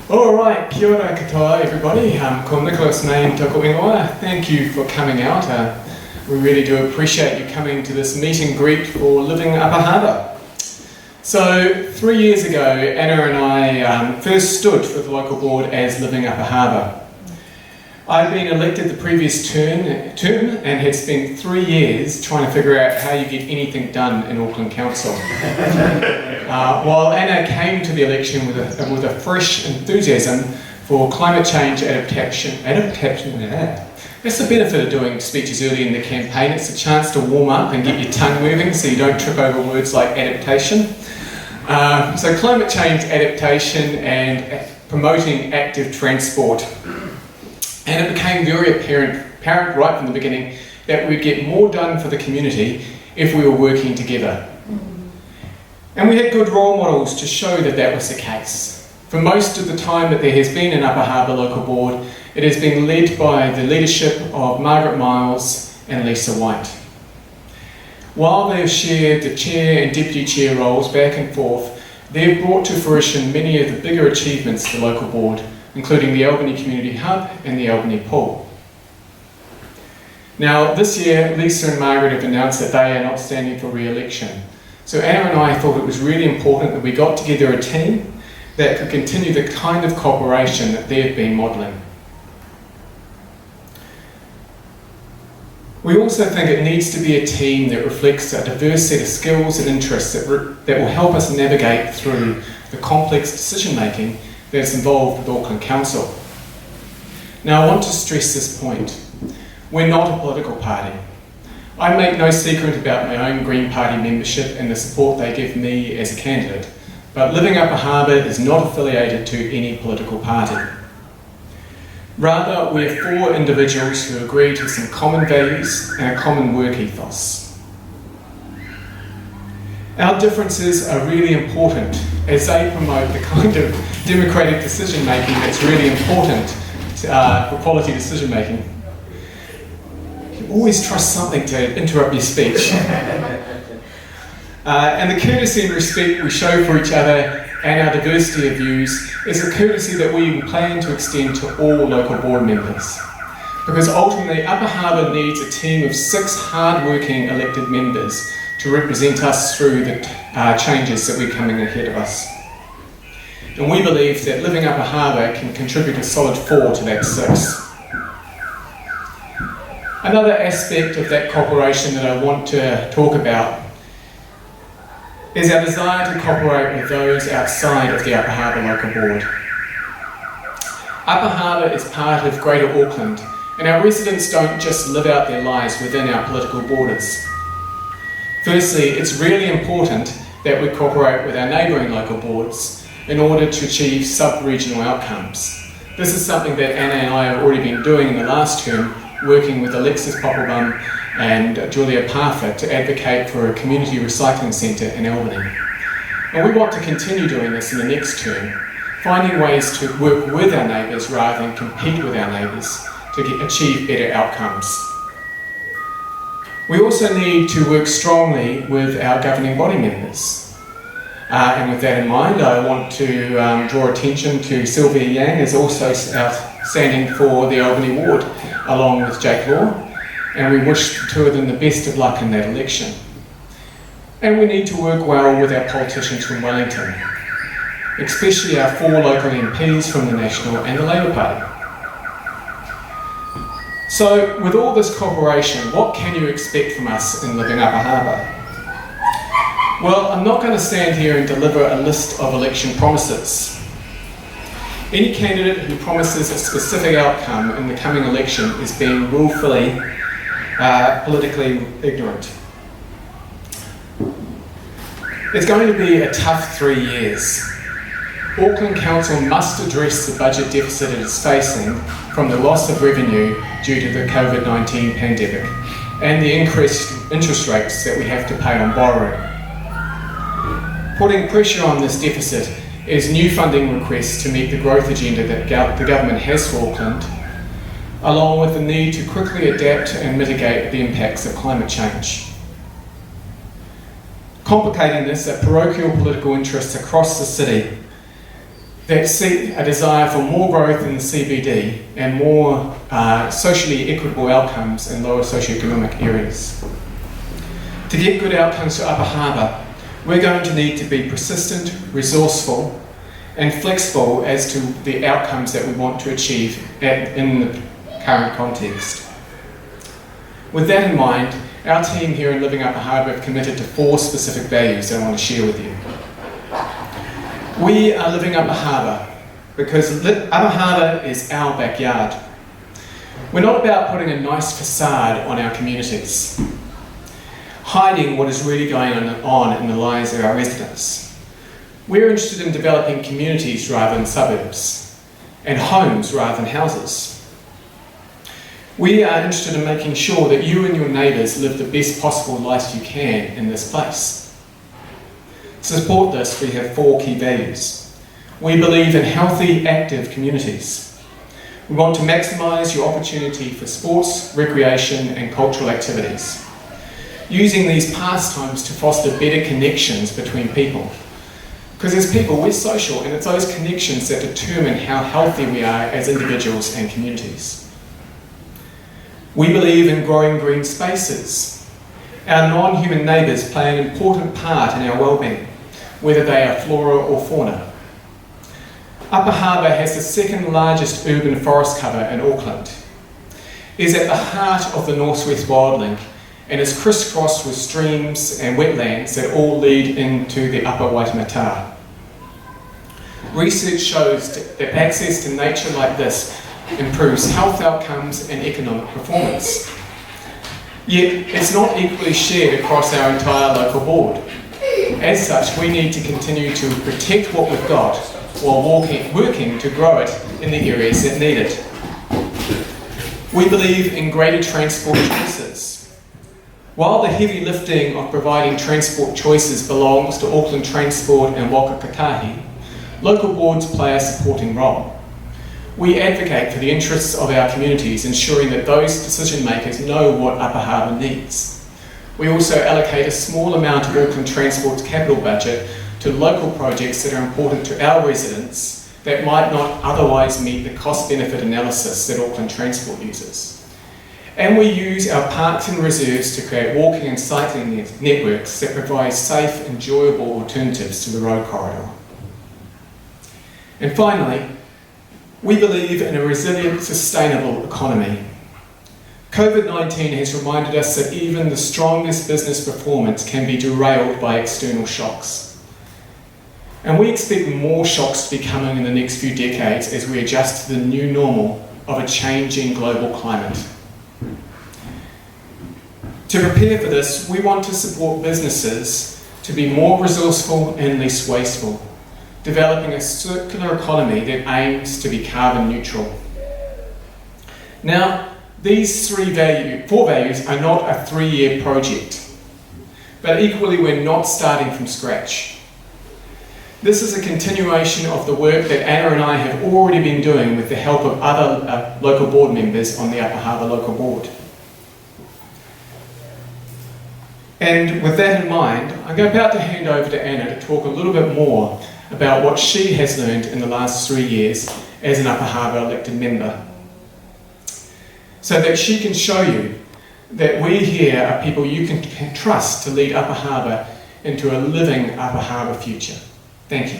Alright, kia ora katoa everybody. Ko Nicholas Mayne toko ingoa. Thank you for coming out. We really do appreciate you coming to this meet and greet for Living Upper Harbour. So 3 years ago, Anna and I first stood for the local board as Living Upper Harbour. I'd been elected the previous term and had spent 3 years trying to figure out how you get anything done in Auckland Council. While Anna came to the election with a fresh enthusiasm for climate change adaptation. That's the benefit of doing speeches early in the campaign. It's a chance to warm up and get your tongue moving so you don't trip over words like adaptation. So climate change adaptation and promoting active transport. And it became very apparent right from the beginning that we'd get more done for the community if we were working together. And we had good role models to show that that was the case. For most of the time that there has been an Upper Harbour local board, it has been led by the leadership of Margaret Miles and Lisa White. While they have shared the chair and deputy chair roles back and forth, they have brought to fruition many of the bigger achievements of the local board, including the Albany Community Hub and the Albany Pool. Now, this year, Lisa and Margaret have announced that they are not standing for re-election. So Anna and I thought it was really important that we got together a team that could continue the kind of cooperation that they've been modelling. We also think it needs to be a team that reflects a diverse set of skills and interests that will help us navigate through the complex decision-making that's involved with Auckland Council. Now, I want to stress this point. We're not a political party. I make no secret about my own Green Party membership and the support they give me as a candidate, but Living Upper Harbour is not affiliated to any political party. Rather, we're 4 individuals who agree to some common values and a common work ethos. Our differences are really important as they promote the kind of democratic decision making that's really important for quality decision making. You always trust something to interrupt your speech. And the courtesy and respect we show for each other and our diversity of views is a courtesy that we plan to extend to all local board members. Because ultimately, Upper Harbour needs a team of 6 hard-working elected members to represent us through the changes that we're coming ahead of us. And we believe that Living Upper Harbour can contribute a solid 4 to that 6. Another aspect of that cooperation that I want to talk about is our desire to cooperate with those outside of the Upper Harbour local board. Upper Harbour is part of Greater Auckland, and our residents don't just live out their lives within our political borders. Firstly, it's really important that we cooperate with our neighbouring local boards in order to achieve sub-regional outcomes. This is something that Anna and I have already been doing in the last term, working with Alexis Popplebum and Julia Parfit to advocate for a community recycling centre in Albany. And we want to continue doing this in the next term, finding ways to work with our neighbours rather than compete with our neighbours to achieve better outcomes. We also need to work strongly with our governing body members. And with that in mind, I want to draw attention to Sylvia Yang, who's also standing for the Albany ward, along with Jake Law, and we wish the 2 of them the best of luck in that election. And we need to work well with our politicians from Wellington, especially our 4 local MPs from the National and the Labour Party. So, with all this cooperation, what can you expect from us in Living Upper Harbour? Well, I'm not going to stand here and deliver a list of election promises. Any candidate who promises a specific outcome in the coming election is being willfully politically ignorant. It's going to be a tough 3 years. Auckland Council must address the budget deficit it is facing from the loss of revenue due to the COVID-19 pandemic and the increased interest rates that we have to pay on borrowing. Putting pressure on this deficit is new funding requests to meet the growth agenda that the government has for Auckland, along with the need to quickly adapt and mitigate the impacts of climate change. Complicating this are parochial political interests across the city that see a desire for more growth in the CBD and more socially equitable outcomes in lower socioeconomic areas. To get good outcomes for Upper Harbour, we're going to need to be persistent, resourceful, and flexible as to the outcomes that we want to achieve in the current context. With that in mind, our team here in Living Upper Harbour have committed to 4 specific values that I want to share with you. We are living Upper Harbour because Upper Harbour is our backyard. We're not about putting a nice facade on our communities, hiding what is really going on in the lives of our residents. We're interested in developing communities rather than suburbs, and homes rather than houses. We are interested in making sure that you and your neighbours live the best possible life you can in this place. To support this, we have 4 key values. We believe in healthy, active communities. We want to maximise your opportunity for sports, recreation and cultural activities, using these pastimes to foster better connections between people. Because as people, we're social, and it's those connections that determine how healthy we are as individuals and communities. We believe in growing green spaces. Our non-human neighbours play an important part in our well-being, whether they are flora or fauna. Upper Harbour has the 2nd largest urban forest cover in Auckland. It is at the heart of the Northwest Wildlink and is crisscrossed with streams and wetlands that all lead into the Upper Waitemata. Research shows that access to nature like this improves health outcomes and economic performance. Yet it's not equally shared across our entire local board. As such, we need to continue to protect what we've got while working to grow it in the areas that need it. We believe in greater transport choices. While the heavy lifting of providing transport choices belongs to Auckland Transport and Waka Kotahi, local boards play a supporting role. We advocate for the interests of our communities, ensuring that those decision makers know what Upper Harbour needs. We also allocate a small amount of Auckland Transport's capital budget to local projects that are important to our residents that might not otherwise meet the cost-benefit analysis that Auckland Transport uses. And we use our parks and reserves to create walking and cycling networks that provide safe, enjoyable alternatives to the road corridor. And finally, we believe in a resilient, sustainable economy. COVID-19 has reminded us that even the strongest business performance can be derailed by external shocks. And we expect more shocks to be coming in the next few decades as we adjust to the new normal of a changing global climate. To prepare for this, we want to support businesses to be more resourceful and less wasteful, developing a circular economy that aims to be carbon neutral. Now, these 4 values are not a 3-year project, but equally we're not starting from scratch. This is a continuation of the work that Anna and I have already been doing with the help of other local board members on the Upper Harbour Local Board. And with that in mind, I'm about to hand over to Anna to talk a little bit more about what she has learned in the last 3 years as an Upper Harbour elected member, so that she can show you that we here are people you can trust to lead Upper Harbour into a living Upper Harbour future. Thank you.